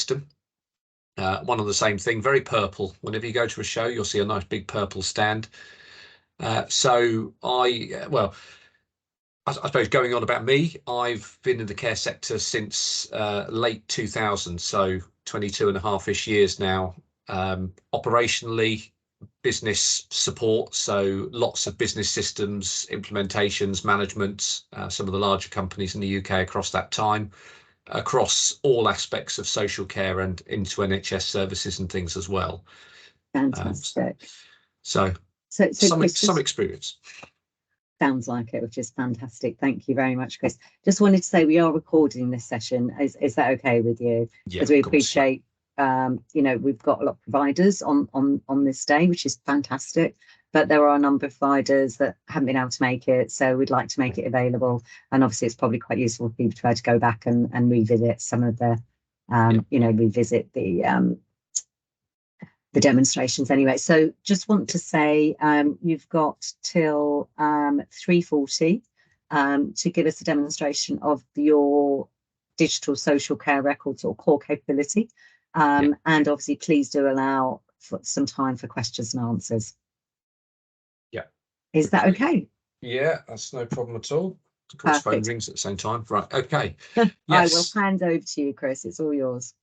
system. One of the same thing, very purple. Whenever you go to a show, you'll see a nice big purple stand. So I suppose going on about me, I've been in the care sector since late 2000, so 22.5-ish years now. Operationally, business support, so lots of business systems, implementations, management, some of the larger companies in the UK across that time, across all aspects of social care and into NHS services and things as well. Fantastic. So Chris, some experience. Sounds like it, which is fantastic. Thank you very much, Chris. Just wanted to say we are recording this session. Is that okay with you? Yeah, as we appreciate, you know, we've got a lot of providers on this day, which is fantastic. But there are a number of providers that haven't been able to make it, so we'd like to make it available. And obviously, it's probably quite useful for people to try to go back and revisit some of the, you know, revisit the demonstrations anyway. So just want to say you've got till 3:40 to give us a demonstration of your digital social care records or core capability. And obviously, please do allow for some time for questions and answers. Yeah. Is that okay? Yeah, that's no problem at all. Of course, phone rings at the same time. Right, okay. Yes. I will hand over to you, Chris. It's all yours.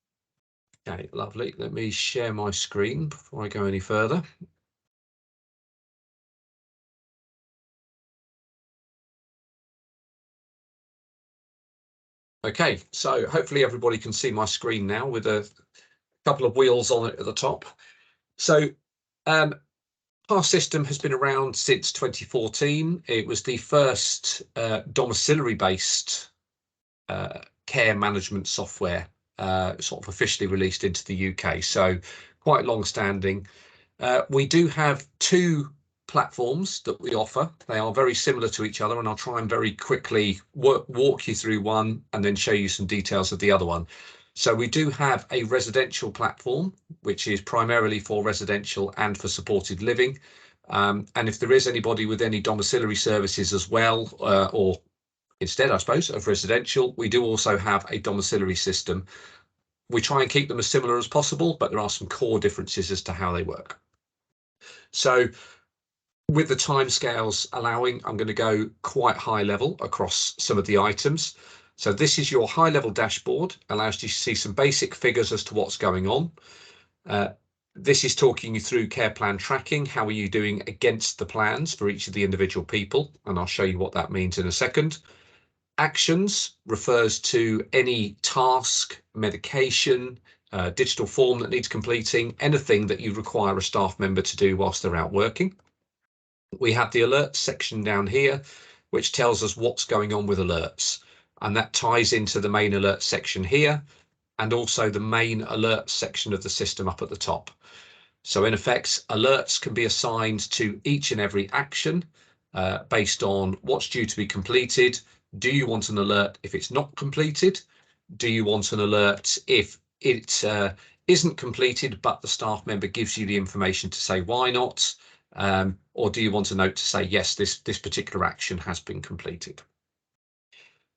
Okay, lovely. Let me share my screen before I go any further. Okay, so hopefully everybody can see my screen now with a couple of wheels on it at the top. So our system has been around since 2014. It was the first domiciliary-based care management software sort of officially released into the UK, so quite long-standing. We do have two platforms that we offer. They are very similar to each other, and I'll try and very quickly walk you through one and then show you some details of the other one. So we do have a residential platform, which is primarily for residential and for supported living. And if there is anybody with any domiciliary services as well, or instead, I suppose, of residential, we do also have a domiciliary system. We try and keep them as similar as possible, but there are some core differences as to how they work. So with the timescales allowing, I'm going to go quite high level across some of the items. So this is your high level dashboard, allows you to see some basic figures as to what's going on. This is talking you through care plan tracking. How are you doing against the plans for each of the individual people? And I'll show you what that means in a second. Actions refers to any task, medication, digital form that needs completing, anything that you require a staff member to do whilst they're out working. We have the alerts section down here, which tells us what's going on with alerts. And that ties into the main alert section here, and also the main alert section of the system up at the top. So in effect, alerts can be assigned to each and every action based on what's due to be completed. Do you want an alert if it's not completed? Do you want an alert if it isn't completed, but the staff member gives you the information to say why not? Or do you want a note to say, yes, this particular action has been completed?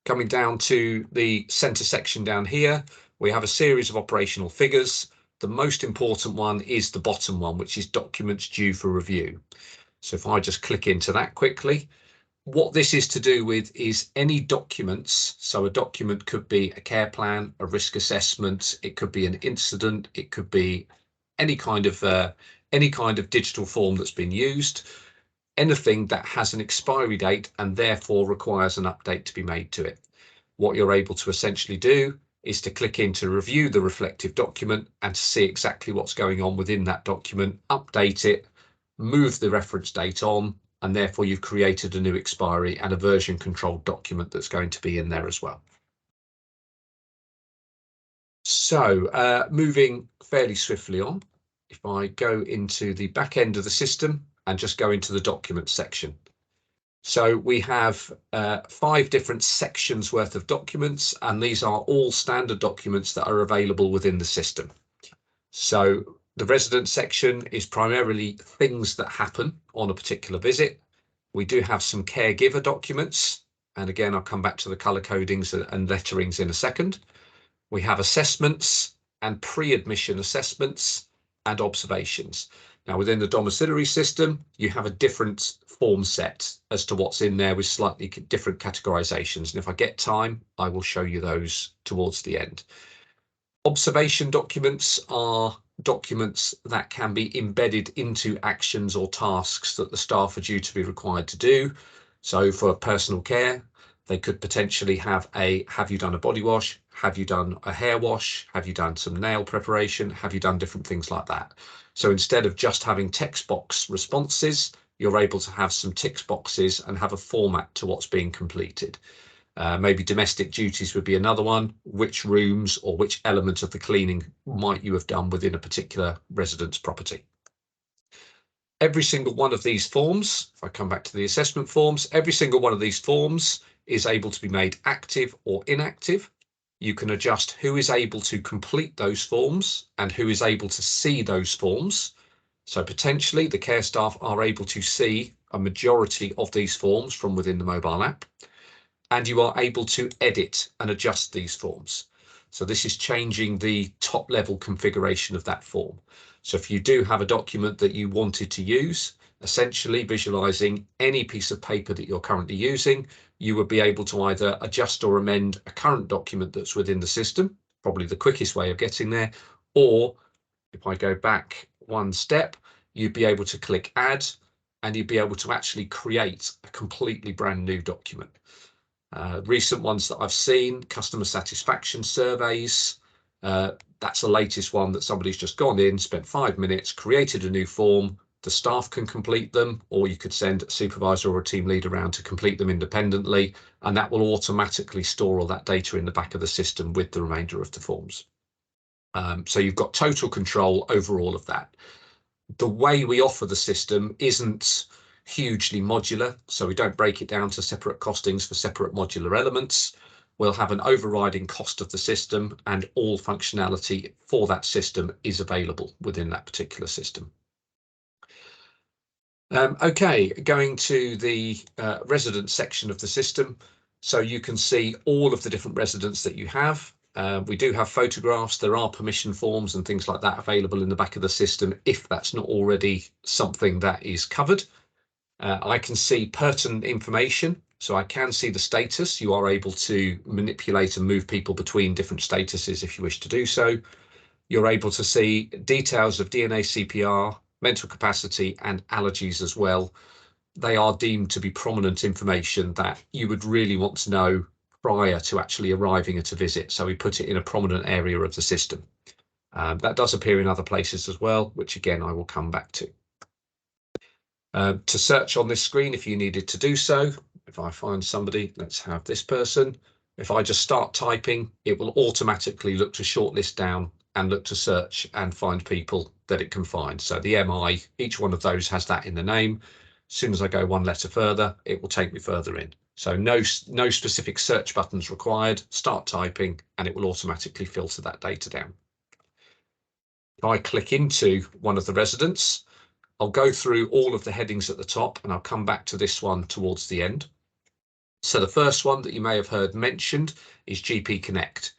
Coming down to the center section down here, we have a series of operational figures. The most important one is the bottom one, which is documents due for review. So if I just click into that quickly, what this is to do with is any documents. So a document could be a care plan, a risk assessment, it could be an incident, it could be any kind of digital form that's been used, anything that has an expiry date and therefore requires an update to be made to it. What you're able to essentially do is to click in to review the reflective document and to see exactly what's going on within that document, update it, move the reference date on, and therefore you've created a new expiry and a version controlled document that's going to be in there as well. So moving fairly swiftly on, if I go into the back end of the system and just go into the document section. So we have 5 different sections worth of documents, and these are all standard documents that are available within the system. So the resident section is primarily things that happen on a particular visit. We do have some caregiver documents, and again, I'll come back to the color codings and letterings in a second. We have assessments, and pre-admission assessments and observations. Now, within the domiciliary system, you have a different form set as to what's in there with slightly different categorizations. And if I get time, I will show you those towards the end. Observation documents are documents that can be embedded into actions or tasks that the staff are due to be required to do. So for personal care, they could potentially have you done a body wash? Have you done a hair wash? Have you done some nail preparation? Have you done different things like that? So instead of just having text box responses, you're able to have some tick boxes and have a format to what's being completed. Maybe domestic duties would be another one. Which rooms or which elements of the cleaning might you have done within a particular residence property? Every single one of these forms, if I come back to the assessment forms, every single one of these forms is able to be made active or inactive. You can adjust who is able to complete those forms and who is able to see those forms. So potentially the care staff are able to see a majority of these forms from within the mobile app, and you are able to edit and adjust these forms. So this is changing the top level configuration of that form. So if you do have a document that you wanted to use, essentially visualizing any piece of paper that you're currently using, you would be able to either adjust or amend a current document that's within the system, probably the quickest way of getting there, or if I go back one step, you'd be able to click add and you'd be able to actually create a completely brand new document. Recent ones that I've seen, customer satisfaction surveys, that's the latest one that somebody's just gone in, spent 5 minutes, created a new form. The staff can complete them, or you could send a supervisor or a team lead around to complete them independently, and that will automatically store all that data in the back of the system with the remainder of the forms. So you've got total control over all of that. The way we offer the system isn't hugely modular, so we don't break it down to separate costings for separate modular elements. We'll have an overriding cost of the system, and all functionality for that system is available within that particular system. Okay, going to the resident section of the system. So you can see all of the different residents that you have. We do have photographs. There are permission forms and things like that available in the back of the system if that's not already something that is covered. I can see pertinent information, so I can see the status. You are able to manipulate and move people between different statuses if you wish to do so. You're able to see details of DNA CPR, mental capacity and allergies as well. They are deemed to be prominent information that you would really want to know prior to actually arriving at a visit. So we put it in a prominent area of the system. That does appear in other places as well, which again, I will come back to. To search on this screen, if you needed to do so, if I find somebody, let's have this person. If I just start typing, it will automatically look to shortlist down and look to search and find people that it can find. So the MI, each one of those has that in the name. As soon as I go one letter further, it will take me further in. So no specific search buttons required. Start typing and it will automatically filter that data down. If I click into one of the residents, I'll go through all of the headings at the top and I'll come back to this one towards the end. So the first one that you may have heard mentioned is GP Connect.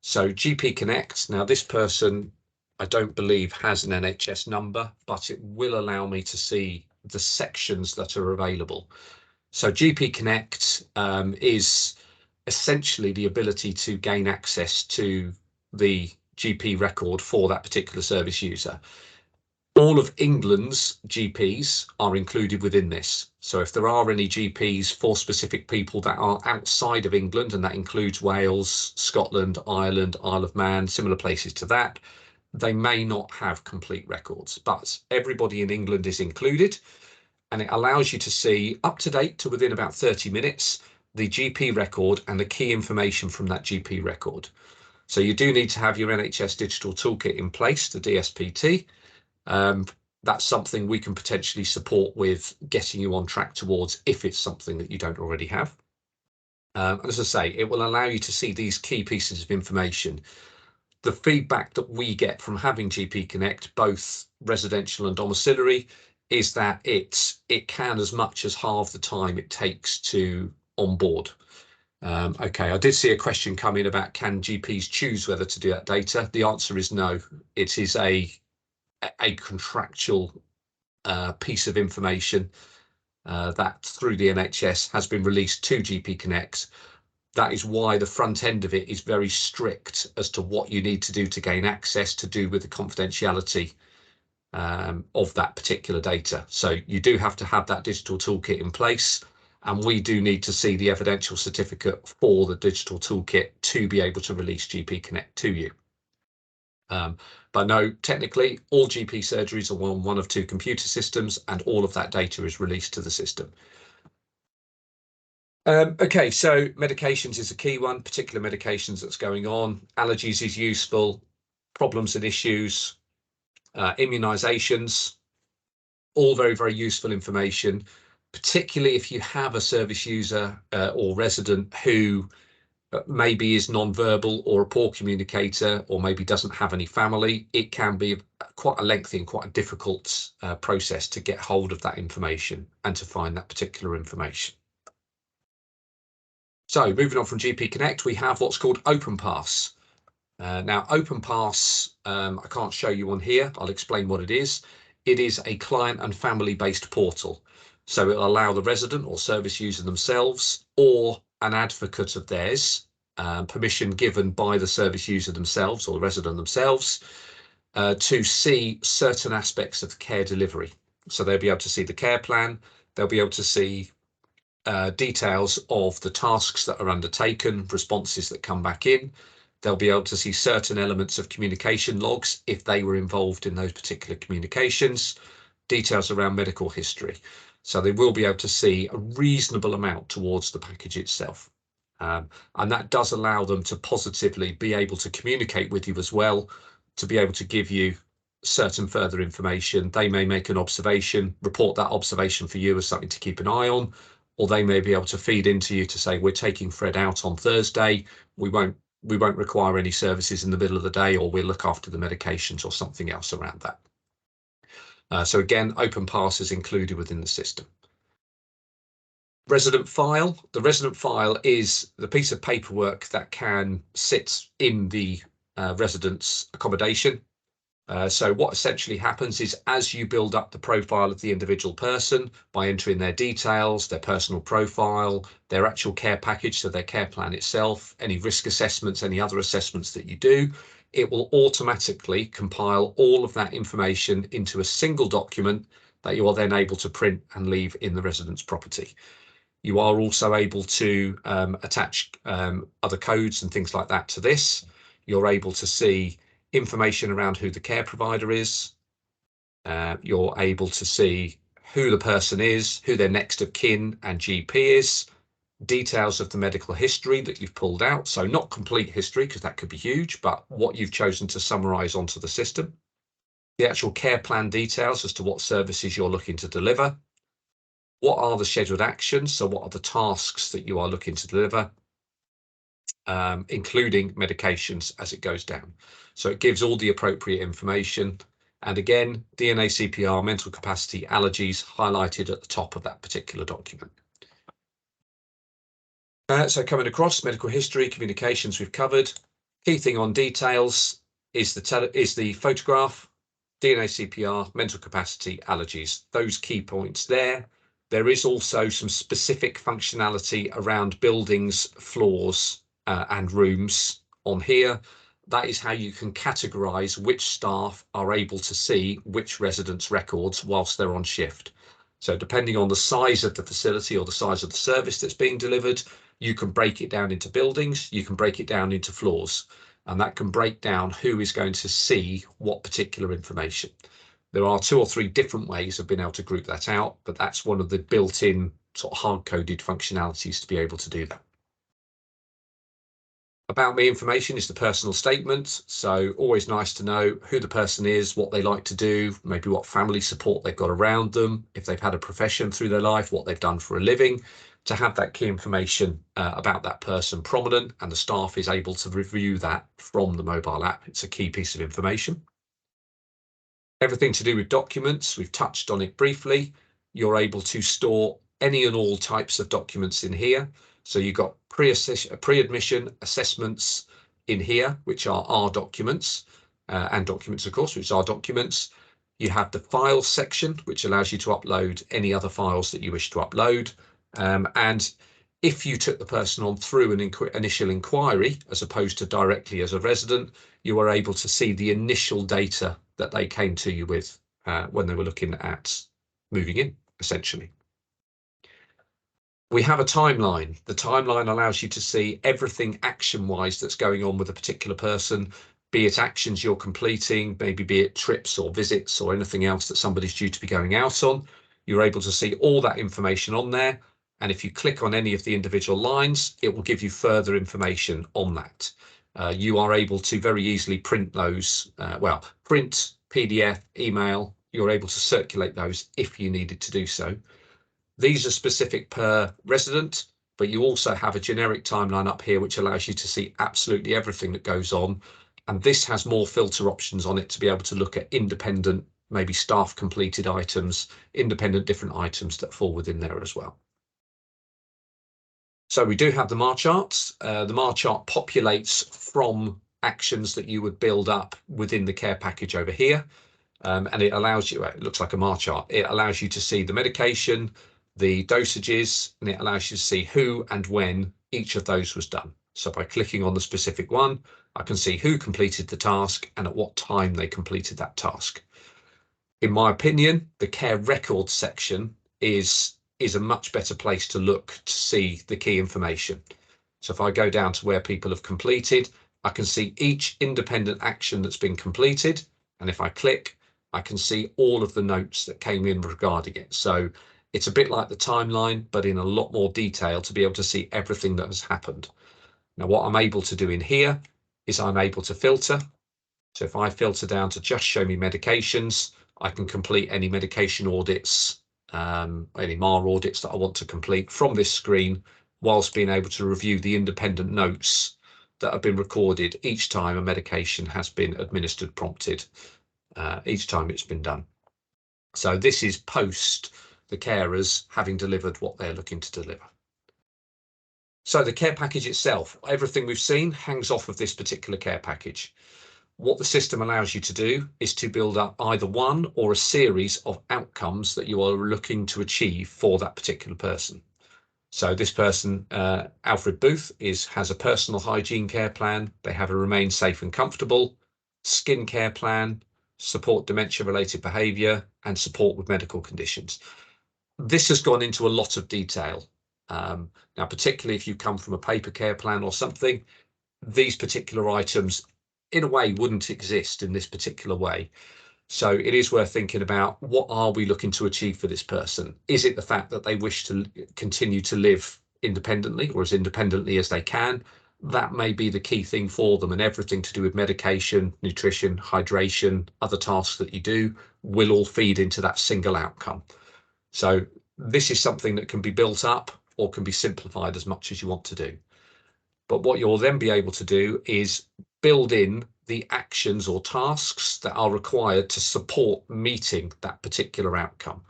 So GP Connect, now this person, I don't believe has an NHS number, but it will allow me to see the sections that are available. So GP Connect is essentially the ability to gain access to the GP record for that particular service user. All of England's GPs are included within this. So if there are any GPs for specific people that are outside of England, and that includes Wales, Scotland, Ireland, Isle of Man, similar places to that, they may not have complete records, but everybody in England is included, and it allows you to see up to date to within about 30 minutes, the GP record and the key information from that GP record. So you do need to have your NHS digital toolkit in place, the DSPT. That's something we can potentially support with getting you on track towards if it's something that you don't already have. And as I say, it will allow you to see these key pieces of information. The feedback that we get from having GP Connect, both residential and domiciliary, is that it can as much as halve the time it takes to onboard. Okay, I did see a question come in about can GPs choose whether to do that data? The answer is no. It is a contractual piece of information that through the NHS has been released to GP Connect. That is why the front end of it is very strict as to what you need to do to gain access to do with the confidentiality of that particular data. So you do have to have that digital toolkit in place, and we do need to see the evidential certificate for the digital toolkit to be able to release GP Connect to you. But no, technically all GP surgeries are on one of two computer systems, and all of that data is released to the system. Okay, so medications is a key one, particular medications that's going on. Allergies is useful, problems and issues, immunizations, all very, very useful information, particularly if you have a service user or resident who maybe is non-verbal or a poor communicator, or maybe doesn't have any family. It can be quite a lengthy and quite a difficult process to get hold of that information and to find that particular information. So moving on from GP Connect, we have what's called OpenPass. Now, OpenPass, I can't show you on here. I'll explain what it is. It is a client and family-based portal. So it'll allow the resident or service user themselves or an advocate of theirs, permission given by the service user themselves or the resident themselves, to see certain aspects of care delivery. So they'll be able to see the care plan. They'll be able to see details of the tasks that are undertaken, responses that come back in. They'll be able to see certain elements of communication logs if they were involved in those particular communications, details around medical history. So they will be able to see a reasonable amount towards the package itself. And that does allow them to positively be able to communicate with you as well, to be able to give you certain further information. They may make an observation, report that observation for you as something to keep an eye on, or they may be able to feed into you to say, we're taking Fred out on Thursday. We won't require any services in the middle of the day, or we'll look after the medications or something else around that. So again, OpenPass is included within the system. Resident file. The resident file is the piece of paperwork that can sit in the resident's accommodation. So what essentially happens is, as you build up the profile of the individual person by entering their details, their personal profile, their actual care package, so their care plan itself, any risk assessments, any other assessments that you do, it will automatically compile all of that information into a single document that you are then able to print and leave in the resident's property. You are also able to attach other codes and things like that to this. You're able to see information around who the care provider is. You're able to see who the person is, who their next of kin and GP is, details of the medical history that you've pulled out. So not complete history, because that could be huge, but what you've chosen to summarize onto the system. The actual care plan details as to what services you're looking to deliver. What are the scheduled actions? So what are the tasks that you are looking to deliver? Including medications as it goes down. So it gives all the appropriate information. And again, DNA, CPR, mental capacity, allergies highlighted at the top of that particular document. So coming across medical history, communications we've covered. Key thing on details is the photograph, DNA, CPR, mental capacity, allergies. Those key points there. There is also some specific functionality around buildings, floors, and rooms on here. That is how you can categorize which staff are able to see which residents' records whilst they're on shift. So depending on the size of the facility or the size of the service that's being delivered, you can break it down into buildings, you can break it down into floors, and that can break down who is going to see what particular information. There are 2 or 3 different ways of being able to group that out, but that's one of the built-in sort of hard-coded functionalities to be able to do that. About me information is the personal statement. So always nice to know who the person is, what they like to do, maybe what family support they've got around them, if they've had a profession through their life, what they've done for a living, to have that key information about that person prominent, and the staff is able to review that from the mobile app. It's a key piece of information. Everything to do with documents, we've touched on it briefly. You're able to store any and all types of documents in here. So you've got pre-admission assessments in here, which are our documents, and documents, of course, which are documents. You have the files section, which allows you to upload any other files that you wish to upload. And if you took the person on through an initial inquiry, as opposed to directly as a resident, you are able to see the initial data that they came to you with when they were looking at moving in, essentially. We have a timeline. The timeline allows you to see everything action-wise that's going on with a particular person, be it actions you're completing, maybe be it trips or visits or anything else that somebody's due to be going out on. You're able to see all that information on there. And if you click on any of the individual lines, it will give you further information on that. You are able to very easily print those, print, PDF, email. You're able to circulate those if you needed to do so. These are specific per resident, but you also have a generic timeline up here, which allows you to see absolutely everything that goes on. And this has more filter options on it to be able to look at independent, maybe staff completed items, independent different items that fall within there as well. So we do have the MAR charts. The MAR chart populates from actions that you would build up within the care package over here. And it allows you, it looks like a MAR chart, it allows you to see the medication, the dosages, and it allows you to see who and when each of those was done. So by clicking on the specific one, I can see who completed the task and at what time they completed that task. In my opinion, the care records section is a much better place to look to see the key information. So if I go down to where people have completed, I can see each independent action that's been completed. And if I click, I can see all of the notes that came in regarding it. So it's a bit like the timeline, but in a lot more detail to be able to see everything that has happened. Now, what I'm able to do in here is I'm able to filter. So if I filter down to just show me medications, I can complete any medication audits, any MAR audits that I want to complete from this screen, whilst being able to review the independent notes that have been recorded each time a medication has been administered, prompted, each time it's been done. So this is post the carers having delivered what they're looking to deliver. So the care package itself, everything we've seen hangs off of this particular care package. What the system allows you to do is to build up either one or a series of outcomes that you are looking to achieve for that particular person. So this person, Alfred Booth, has a personal hygiene care plan. They have a remain safe and comfortable, skin care plan, support dementia-related behaviour, and support with medical conditions. This has gone into a lot of detail. Now, particularly if you come from a paper care plan or something, these particular items, in a way, wouldn't exist in this particular way. So it is worth thinking about, what are we looking to achieve for this person? Is it the fact that they wish to continue to live independently or as independently as they can? That may be the key thing for them, and everything to do with medication, nutrition, hydration, other tasks that you do will all feed into that single outcome. So this is something that can be built up or can be simplified as much as you want to do. But what you'll then be able to do is build in the actions or tasks that are required to support meeting that particular outcome.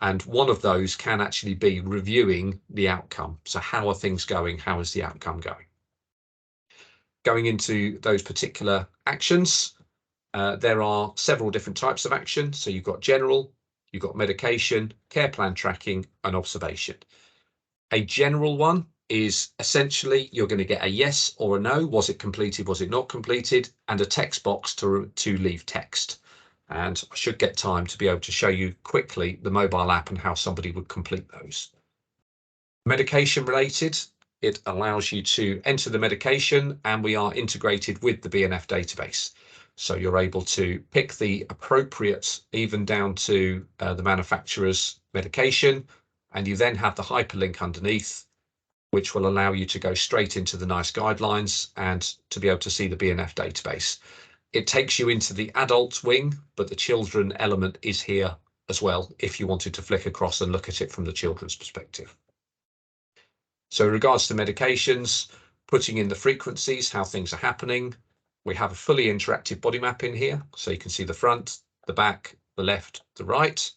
And one of those can actually be reviewing the outcome. So how are things going? How is the outcome going? Going into those particular actions, there are several different types of action. So you've got general, you've got medication, care plan tracking, and observation. A general one is essentially you're going to get a yes or a no. Was it completed? Was it not completed? And a text box to leave text. And I should get time to be able to show you quickly the mobile app and how somebody would complete those. Medication related, it allows you to enter the medication, and we are integrated with the BNF database. So you're able to pick the appropriate, even down to the manufacturer's medication, and you then have the hyperlink underneath, which will allow you to go straight into the NICE guidelines and to be able to see the BNF database. It takes you into the adult wing, but the children element is here as well, if you wanted to flick across and look at it from the children's perspective. So in regards to medications, putting in the frequencies, how things are happening, we have a fully interactive body map in here. So you can see the front, the back, the left, the right.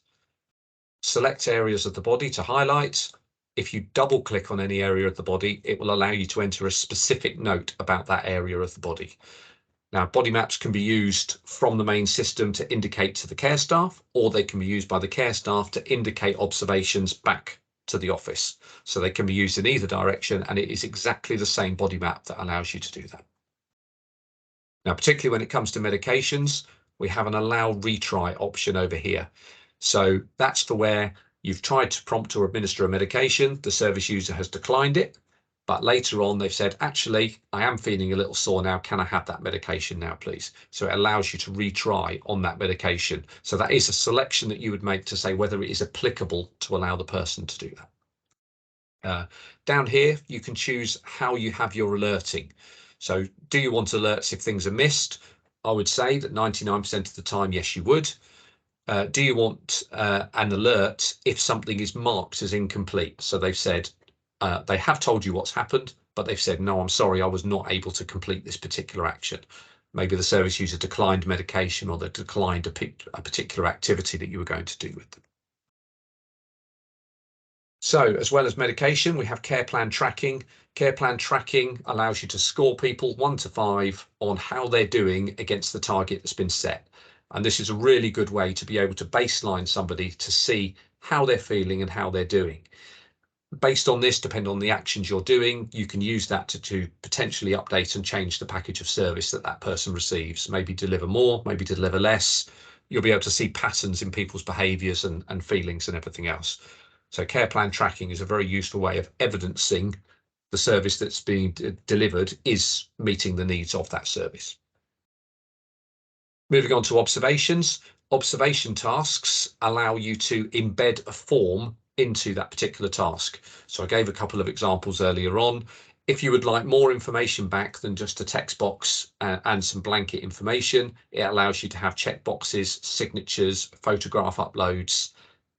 Select areas of the body to highlight. If you double click on any area of the body, it will allow you to enter a specific note about that area of the body. Now, body maps can be used from the main system to indicate to the care staff, or they can be used by the care staff to indicate observations back to the office. So they can be used in either direction, and it is exactly the same body map that allows you to do that. Now, particularly when it comes to medications, we have an allow retry option over here. So that's for where you've tried to prompt or administer a medication, the service user has declined it, but later on they've said, actually, I am feeling a little sore now, can I have that medication now, please? So it allows you to retry on that medication. So that is a selection that you would make to say whether it is applicable to allow the person to do that. Down here, you can choose how you have your alerting. So do you want alerts if things are missed? I would say that 99% of the time, yes, you would. Do you want an alert if something is marked as incomplete? So they've said, they have told you what's happened, but they've said, no, I'm sorry, I was not able to complete this particular action. Maybe the service user declined medication, or they declined a particular activity that you were going to do with them. So as well as medication, we have care plan tracking. Care plan tracking allows you to score people 1 to 5 on how they're doing against the target that's been set. And this is a really good way to be able to baseline somebody to see how they're feeling and how they're doing. Based on this, depending on the actions you're doing, you can use that to potentially update and change the package of service that that person receives. Maybe deliver more, maybe deliver less. You'll be able to see patterns in people's behaviours and feelings and everything else. So care plan tracking is a very useful way of evidencing the service that's being delivered is meeting the needs of that service. Moving on to observations. Observation tasks allow you to embed a form into that particular task. So I gave a couple of examples earlier on. If you would like more information back than just a text box and some blanket information, it allows you to have checkboxes, signatures, photograph uploads,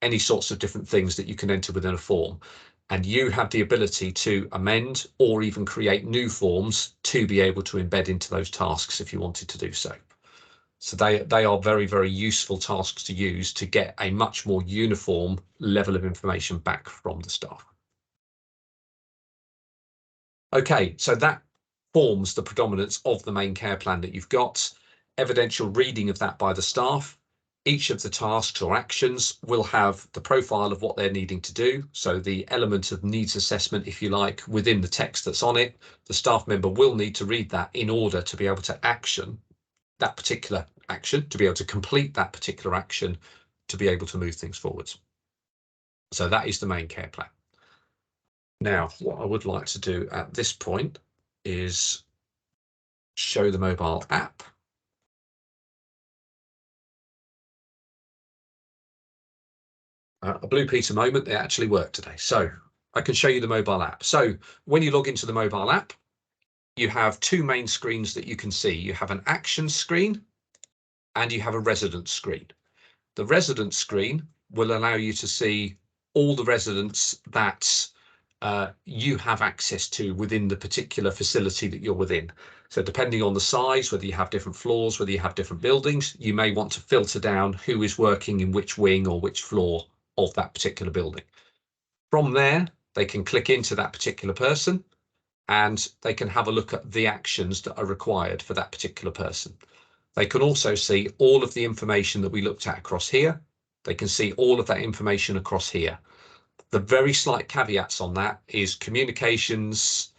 any sorts of different things that you can enter within a form. And you have the ability to amend or even create new forms to be able to embed into those tasks if you wanted to do so. So they are very, very useful tasks to use to get a much more uniform level of information back from the staff. Okay, so that forms the predominance of the main care plan that you've got. Evidential reading of that by the staff. Each of the tasks or actions will have the profile of what they're needing to do. So the element of needs assessment, if you like, within the text that's on it, the staff member will need to read that in order to be able to action that particular action, to be able to complete that particular action, to be able to move things forwards. So that is the main care plan. Now, what I would like to do at this point is show the mobile app. A Blue Peter moment, it actually worked today. So I can show you the mobile app. So when you log into the mobile app, you have 2 main screens that you can see. You have an action screen and you have a resident screen. The resident screen will allow you to see all the residents that you have access to within the particular facility that you're within. So depending on the size, whether you have different floors, whether you have different buildings, you may want to filter down who is working in which wing or which floor of that particular building. From there, they can click into that particular person and they can have a look at the actions that are required for that particular person. They can also see all of the information that we looked at across here. They can see all of that information across here. The very slight caveats on that is communications,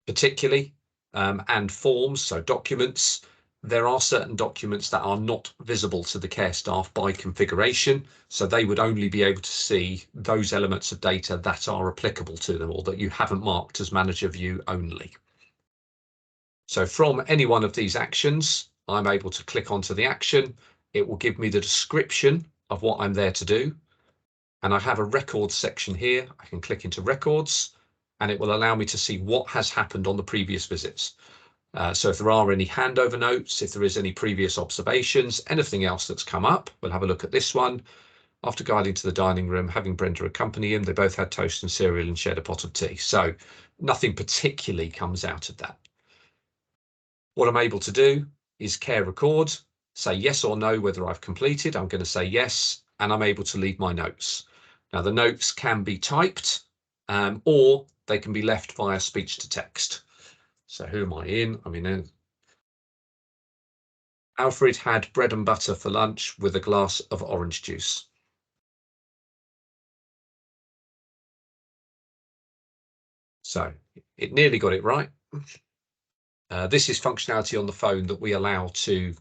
particularly, and forms, so documents. There are certain documents that are not visible to the care staff by configuration, so they would only be able to see those elements of data that are applicable to them or that you haven't marked as manager view only. So from any one of these actions, I'm able to click onto the action. It will give me the description of what I'm there to do. And I have a records section here. I can click into records and it will allow me to see what has happened on the previous visits. So if there are any handover notes, if there is any previous observations, anything else that's come up, we'll have a look at this one. After guiding to the dining room, having Brenda accompany him, they both had toast and cereal and shared a pot of tea. So nothing particularly comes out of that. What I'm able to do is care record, say yes or no whether I've completed. I'm going to say yes, and I'm able to leave my notes. Now, the notes can be typed or they can be left via speech to text. So who am I in? I'm in. Alfred had bread and butter for lunch with a glass of orange juice. So it nearly got it right. This is functionality on the phone that we allow to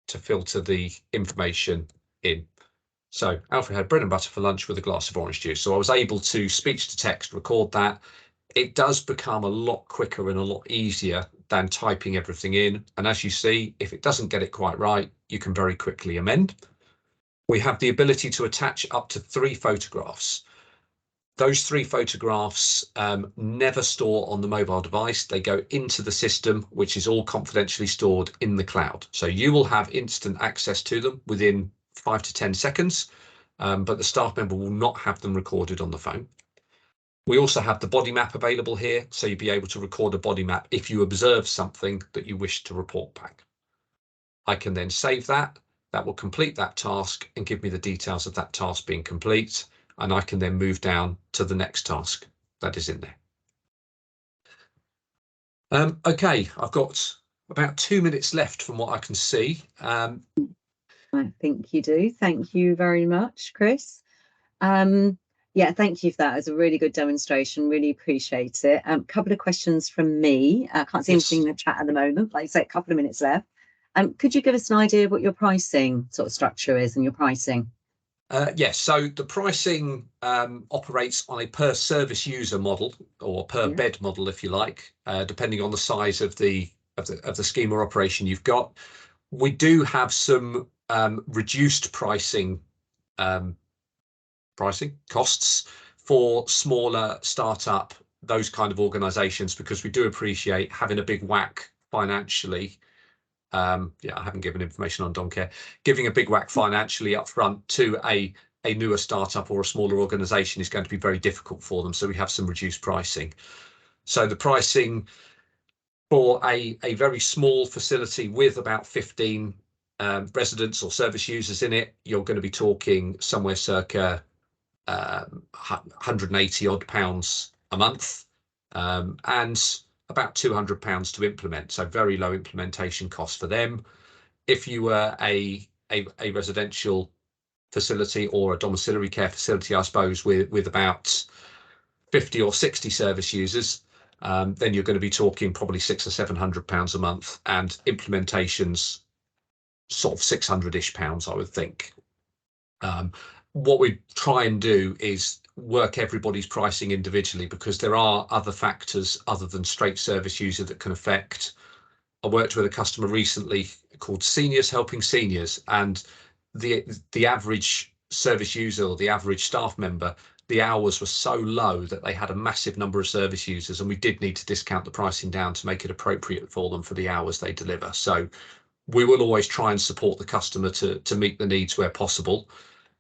filter the information in. So Alfred had bread and butter for lunch with a glass of orange juice. So I was able to speech to text, record that. It does become a lot quicker and a lot easier than typing everything in. And as you see, if it doesn't get it quite right, you can very quickly amend. We have the ability to attach up to 3 photographs. Those 3 photographs never store on the mobile device. They go into the system, which is all confidentially stored in the cloud. So you will have instant access to them within 5 to 10 seconds, but the staff member will not have them recorded on the phone. We also have the body map available here, so you'll be able to record a body map if you observe something that you wish to report back. I can then save that. That will complete that task and give me the details of that task being complete. And I can then move down to the next task that is in there. Okay, I've got about 2 minutes left from what I can see. I think you do. Thank you very much, Chris. Yeah, thank you for that. It was a really good demonstration. Really appreciate it. A couple of questions from me. I can't see anything in the chat at the moment. Like I say, a couple of minutes left. Could you give us an idea of what your pricing sort of structure is and your pricing? Yes, so the pricing operates on a per service user model or per bed model, if you like, depending on the size of the scheme or operation you've got. We do have some reduced pricing costs for smaller startup, those kind of organizations, because we do appreciate having a big whack financially. Yeah, I haven't given information on Domcare. Giving a big whack financially up front to a newer startup or a smaller organization is going to be very difficult for them. So we have some reduced pricing. So the pricing for a very small facility with about 15 residents or service users in it, you're going to be talking somewhere circa 180 odd pounds a month, and about 200 pounds to implement. So very low implementation cost for them. If you were a residential facility or a domiciliary care facility, I suppose, with about 50 or 60 service users, then you're going to be talking probably 600 or 700 pounds a month, and implementations sort of 600-ish pounds, I would think. What we try and do is work everybody's pricing individually, because there are other factors other than straight service user that can affect. I worked with a customer recently called Seniors Helping Seniors, and the average service user or the average staff member, the hours were so low that they had a massive number of service users, and we did need to discount the pricing down to make it appropriate for them for the hours they deliver. So we will always try and support the customer to meet the needs where possible.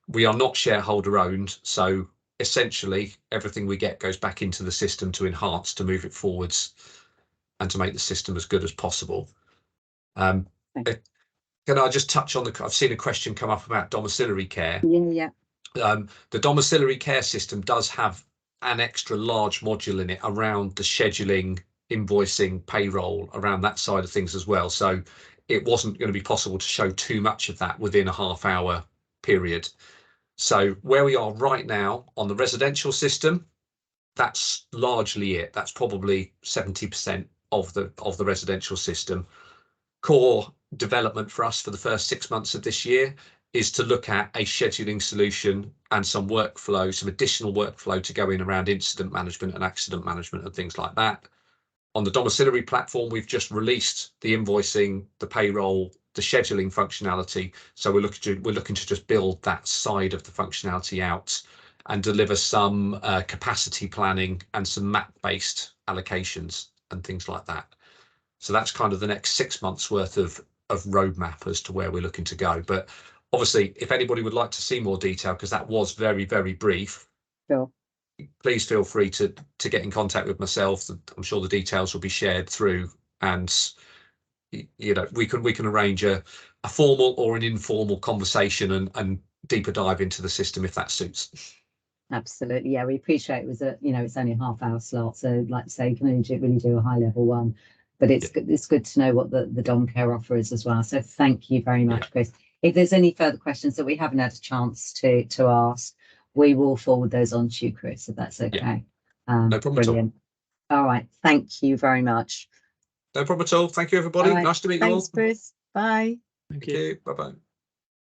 We are not shareholder owned, so essentially everything we get goes back into the system to enhance, to move it forwards, and to make the system as good as possible. Can I just touch on I've seen a question come up about domiciliary care. Yeah. The domiciliary care system does have an extra large module in it around the scheduling, invoicing, payroll, around that side of things as well. So it wasn't going to be possible to show too much of that within a half-hour period. So where we are right now on the residential system, that's largely it. That's probably 70% of the residential system. Core development for us for the first 6 months of this year is to look at a scheduling solution and some workflow, some additional workflow to go in around incident management and accident management and things like that. On the domiciliary platform, we've just released the invoicing, the payroll, the scheduling functionality. So we're looking to just build that side of the functionality out and deliver some capacity planning and some map-based allocations and things like that. So that's kind of the next 6 months worth of roadmap as to where we're looking to go. But obviously, if anybody would like to see more detail, because that was very, very brief, Sure. Please feel free to get in contact with myself. I'm sure the details will be shared through, and we can arrange a formal or an informal conversation and deeper dive into the system if that suits. Absolutely. Yeah, we appreciate it was it's only a half-hour slot. So like I say, you can only really do a high level one. But it's good, it's good to know what the dom care offer is as well. So thank you very much, Chris. If there's any further questions that we haven't had a chance to ask, we will forward those on to you, Chris, if that's okay. No problem Brilliant. At all. All right. Thank you very much. No problem at all. Thank you, everybody. All right. Nice to meet you all. Thanks, Chris. Bye. Thank you. Bye-bye.